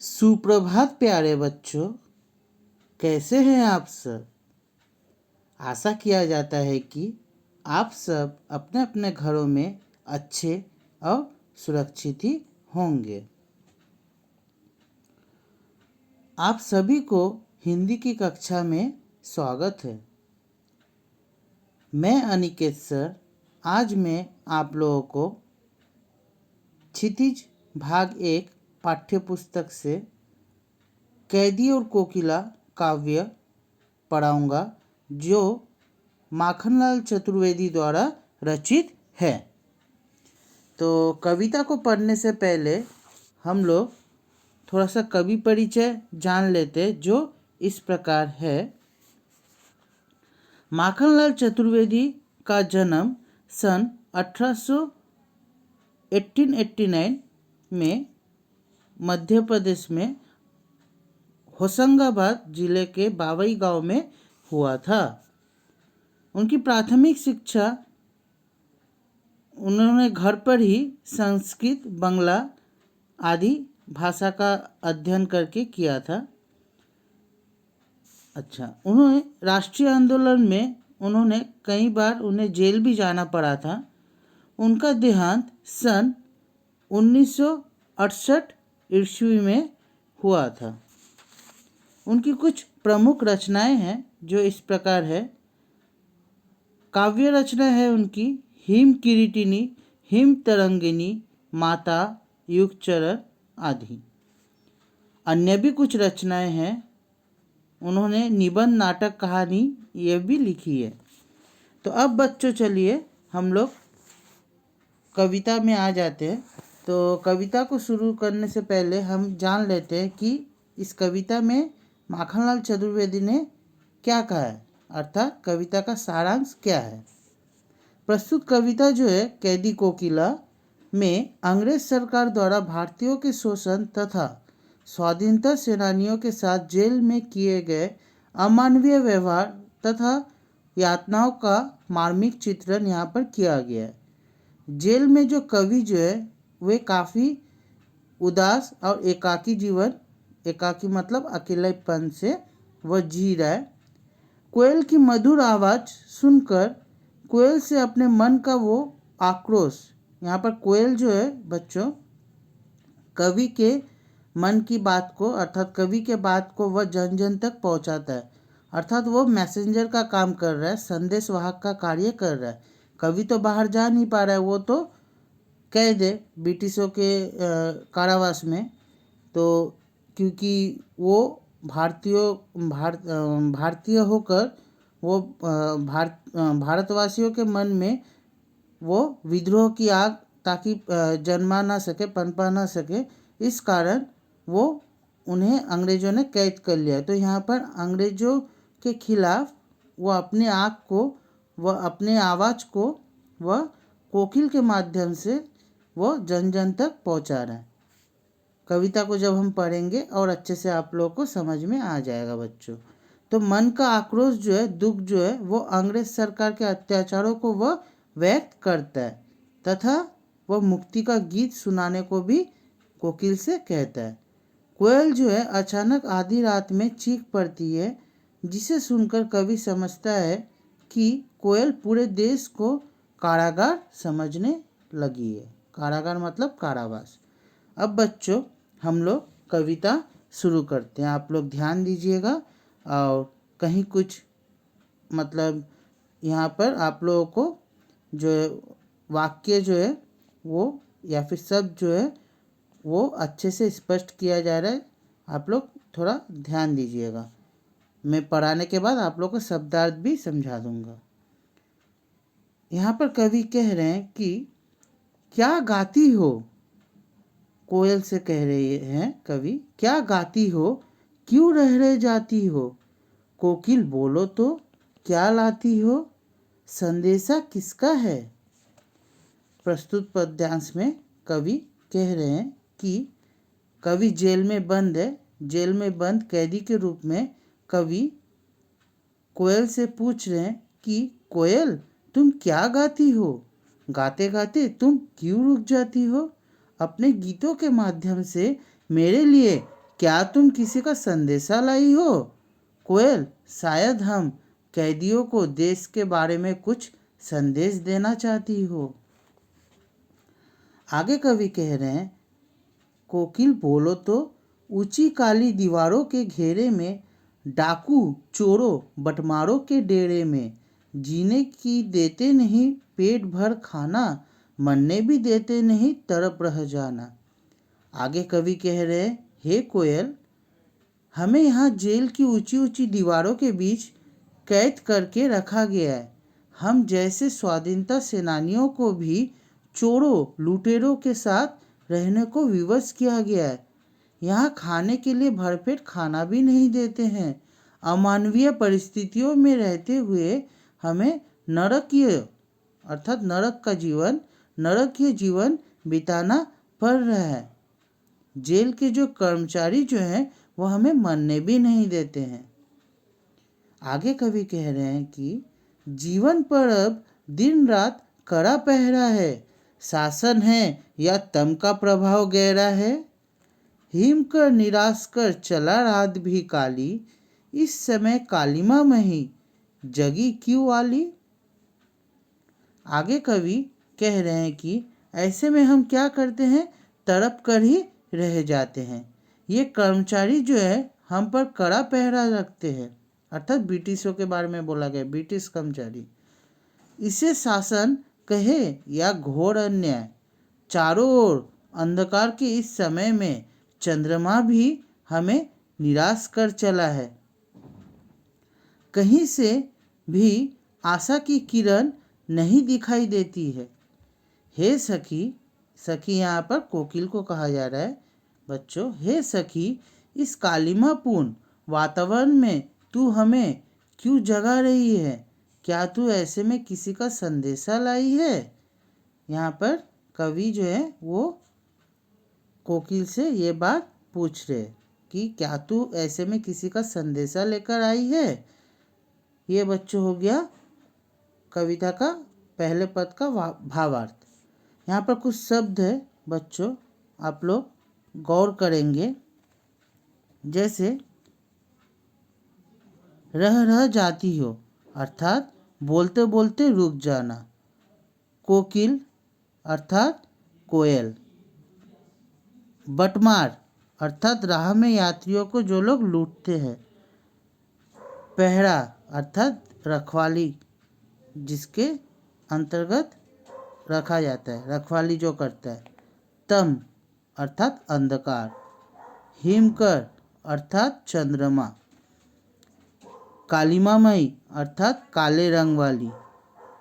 सुप्रभात प्यारे बच्चों, कैसे हैं आप सब। आशा किया जाता है कि आप सब अपने अपने घरों में अच्छे और सुरक्षित ही होंगे। आप सभी को हिंदी की कक्षा में स्वागत है। मैं अनिकेत सर, आज मैं आप लोगों को क्षितिज भाग 1 पाठ्य पुस्तक से कैदी और कोकिला काव्य पढ़ाऊंगा, जो माखनलाल चतुर्वेदी द्वारा रचित है। तो कविता को पढ़ने से पहले हम लोग थोड़ा सा कवि परिचय जान लेते, जो इस प्रकार है। माखनलाल चतुर्वेदी का जन्म सन 1889 में मध्य प्रदेश में होशंगाबाद जिले के बावई गांव में हुआ था। उनकी प्राथमिक शिक्षा उन्होंने घर पर ही संस्कृत, बंगला आदि भाषा का अध्ययन करके किया था। उन्होंने राष्ट्रीय आंदोलन में उन्होंने कई बार उन्हें जेल भी जाना पड़ा था। उनका देहांत सन 1968 ईस्वी में हुआ था। उनकी कुछ प्रमुख रचनाएं हैं जो इस प्रकार है। काव्य रचना है उनकी हिम किरीटिनी, हिम तरंगिनी, माता, युगचरण आदि। अन्य भी कुछ रचनाएं हैं। उन्होंने निबंध, नाटक, कहानी ये भी लिखी है। तो अब बच्चों चलिए हम लोग कविता में आ जाते हैं। तो कविता को शुरू करने से पहले हम जान लेते हैं कि इस कविता में माखनलाल चतुर्वेदी ने क्या कहा है, अर्थात कविता का सारांश क्या है। प्रस्तुत कविता जो है कैदी कोकिला में अंग्रेज सरकार द्वारा भारतीयों के शोषण तथा स्वाधीनता सेनानियों के साथ जेल में किए गए अमानवीय व्यवहार तथा यातनाओं का मार्मिक चित्रण यहाँ पर किया गया है। जेल में जो कवि जो है वे काफ़ी उदास और एकाकी जीवन, एकाकी मतलब अकेलेपन से वह जी रहा है। कोयल की मधुर आवाज़ सुनकर कोयल से अपने मन का वो आक्रोश, यहाँ पर कोयल जो है बच्चों कवि के मन की बात को, अर्थात कवि के बात को वह जन जन तक पहुँचाता है। अर्थात वो मैसेंजर का काम कर रहा है, संदेश वाहक का कार्य कर रहा है। कवि तो बाहर जा नहीं पा रहा है, वो तो कैद है ब्रिटिशों के कारावास में। तो क्योंकि वो भारतीय होकर वो भारतवासियों के मन में वो विद्रोह की आग ताकि जन्मा ना सके, पनपा ना सके, इस कारण वो उन्हें अंग्रेज़ों ने कैद कर लिया। तो यहाँ पर अंग्रेज़ों के खिलाफ वो अपने आग को, वह अपने आवाज़ को वह कोकिल के माध्यम से वो जन जन तक पहुँचा रहा है। कविता को जब हम पढ़ेंगे और अच्छे से आप लोगों को समझ में आ जाएगा बच्चों। तो मन का आक्रोश जो है, दुख जो है, वो अंग्रेज सरकार के अत्याचारों को वह व्यक्त करता है तथा वह मुक्ति का गीत सुनाने को भी कोकिल से कहता है। कोयल जो है अचानक आधी रात में चीख पड़ती है, जिसे सुनकर कवि समझता है कि कोयल पूरे देश को कारागार समझने लगी है। कारागार मतलब कारावास। अब बच्चों हम लोग कविता शुरू करते हैं। आप लोग ध्यान दीजिएगा और कहीं कुछ मतलब यहाँ पर आप लोगों को जो वाक्य जो है वो या फिर शब्द जो है वो अच्छे से स्पष्ट किया जा रहा है। आप लोग थोड़ा ध्यान दीजिएगा। मैं पढ़ाने के बाद आप लोग को शब्दार्थ भी समझा दूंगा। यहाँ पर कवि कह रहे हैं कि क्या गाती हो, कोयल से कह रहे हैं कवि, क्या गाती हो, क्यों रह जाती हो, कोकिल बोलो तो क्या लाती हो, संदेशा किसका है। प्रस्तुत पद्यांश में कवि कह रहे हैं कि कवि जेल में बंद है। जेल में बंद कैदी के रूप में कवि कोयल से पूछ रहे हैं कि कोयल तुम क्या गाती हो, गाते गाते तुम क्यों रुक जाती हो, अपने गीतों के माध्यम से मेरे लिए क्या तुम किसी का संदेशा लाई हो? कोयल, शायद हम कैदियों को देश के बारे में कुछ संदेश देना चाहती हो। आगे कवि कह रहे हैं, कोकिल बोलो तो, ऊंची काली दीवारों के घेरे में, डाकू चोरों बटमारों के डेरे में, जीने की देते नहीं पेट भर खाना, मरने भी देते नहीं तड़प रह जाना। आगे कवि कह रहे हैं, हे कोयल, हमें यहाँ जेल की ऊंची ऊंची दीवारों के बीच कैद करके रखा गया है। हम जैसे स्वाधीनता सेनानियों को भी चोरों लुटेरों के साथ रहने को विवश किया गया है। यहाँ खाने के लिए भरपेट खाना भी नहीं देते हैं। अमानवीय परिस्थितियों में रहते हुए हमें नरकीय अर्थात नरकीय जीवन बिताना पड़ रहा है। जेल के जो कर्मचारी जो हैं वो हमें मरने भी नहीं देते हैं। आगे कवि कह रहे हैं कि जीवन पर अब दिन रात कड़ा पहरा है, शासन है या तम का प्रभाव गहरा है, हिम कर निराश कर चला रात भी काली, इस समय कालिमा मही जगी क्यों आली। आगे कवि कह रहे हैं कि ऐसे में हम क्या करते हैं, तड़प कर ही रह जाते हैं। ये कर्मचारी जो है हम पर कड़ा पहरा रखते हैं, अर्थात ब्रिटिशों के बारे में बोला गया, ब्रिटिश कर्मचारी। इसे शासन कहे या घोर अन्याय, चारों ओर अंधकार के इस समय में चंद्रमा भी हमें निराश कर चला है। कहीं से भी आशा की किरण नहीं दिखाई देती है। हे सखी, सखी यहाँ पर कोकिल को कहा जा रहा है बच्चों, हे सखी, इस कालिमापूर्ण वातावरण में तू हमें क्यों जगा रही है? क्या तू ऐसे में किसी का संदेशा लाई है? यहाँ पर कवि जो है वो कोकिल से ये बात पूछ रहे कि क्या तू ऐसे में किसी का संदेशा लेकर आई है। ये बच्चों हो गया कविता का पहले पद का भावार्थ। यहाँ पर कुछ शब्द है बच्चों, आप लोग गौर करेंगे। जैसे रह जाती हो अर्थात बोलते बोलते रुक जाना, कोकिल अर्थात कोयल, बटमार अर्थात राह में यात्रियों को जो लोग लूटते हैं, पहरा अर्थात रखवाली जिसके अंतर्गत रखा जाता है, रखवाली जो करता है, तम अर्थात अंधकार, हिमकर अर्थात चंद्रमा, कालिमामयी अर्थात काले रंग वाली,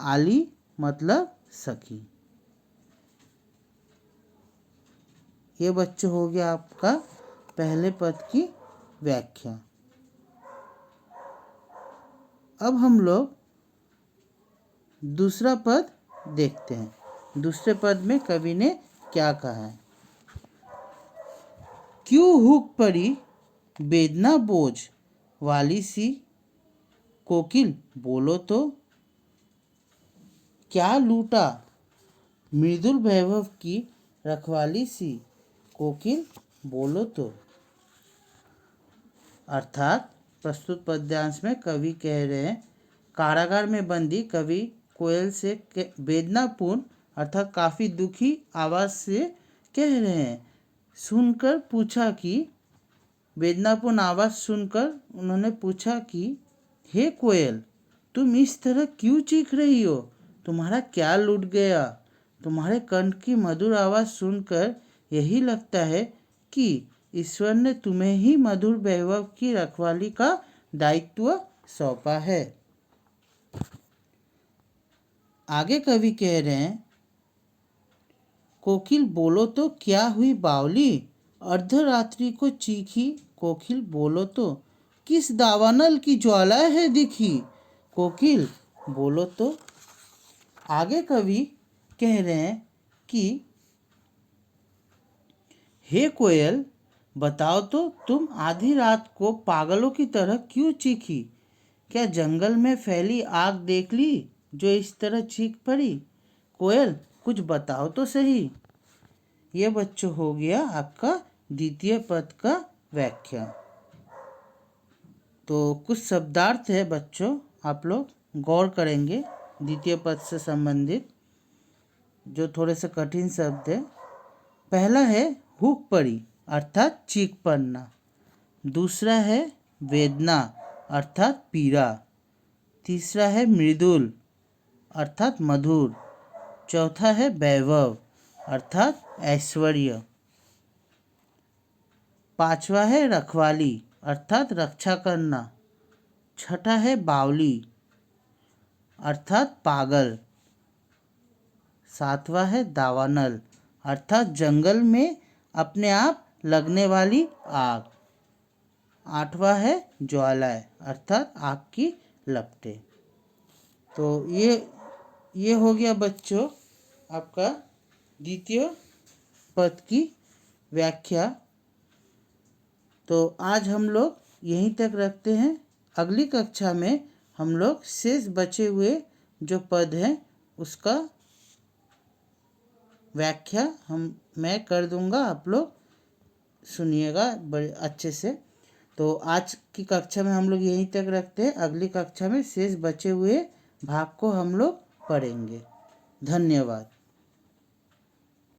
आली मतलब सखी। ये बच्चों हो गया आपका पहले पद की व्याख्या। अब हम लोग दूसरा पद देखते हैं। दूसरे पद में कवि ने क्या कहा है। क्यों हुक पड़ी वेदना बोझ वाली सी, कोकिल बोलो तो, क्या लूटा मृदुल वैभव की रखवाली सी, कोकिल बोलो तो। अर्थात प्रस्तुत पद्यांश में कवि कह रहे हैं, कारागार में बंदी कवि कोयल से वेदनापूर्ण अर्थात काफ़ी दुखी आवाज़ से कह रहे हैं। सुनकर पूछा कि वेदनापूर्ण आवाज़ सुनकर उन्होंने पूछा कि हे कोयल, तुम इस तरह क्यों चीख रही हो? तुम्हारा क्या लूट गया? तुम्हारे कंठ की मधुर आवाज़ सुनकर यही लगता है कि ईश्वर ने तुम्हें ही मधुर वैभव की रखवाली का दायित्व सौंपा है। आगे कवि कह रहे हैं, कोकिल बोलो तो क्या हुई बावली, अर्धरात्रि को चीखी, कोकिल बोलो तो, किस दावानल की ज्वाला है दिखी, कोकिल बोलो तो। आगे कवि कह रहे हैं कि हे कोयल, बताओ तो तुम आधी रात को पागलों की तरह क्यों चीखी? क्या जंगल में फैली आग देख ली जो इस तरह चीख पड़ी? कोयल कुछ बताओ तो सही। ये बच्चों हो गया आपका द्वितीय पद का व्याख्या। तो कुछ शब्दार्थ है बच्चों, आप लोग गौर करेंगे द्वितीय पद से संबंधित, जो थोड़े से कठिन शब्द है। पहला है हुक पड़ी अर्थात चीख पड़ना। दूसरा है वेदना अर्थात पीड़ा। तीसरा है मृदुल अर्थात मधुर। चौथा है वैभव अर्थात ऐश्वर्य। पांचवा है रखवाली अर्थात रक्षा करना। छठा है बावली अर्थात पागल। सातवां है दावानल अर्थात जंगल में अपने आप लगने वाली आग। आठवां है ज्वालाएं अर्थात आग की लपटें। तो ये हो गया बच्चों आपका द्वितीय पद की व्याख्या। तो आज हम लोग यहीं तक रखते हैं। अगली कक्षा में हम लोग शेष बचे हुए जो पद हैं उसका व्याख्या मैं कर दूंगा, आप लोग सुनिएगा बड़े अच्छे से। तो आज की कक्षा में हम लोग यहीं तक रखते हैं। अगली कक्षा में शेष बचे हुए भाग को हम लोग पढ़ेंगे। धन्यवाद।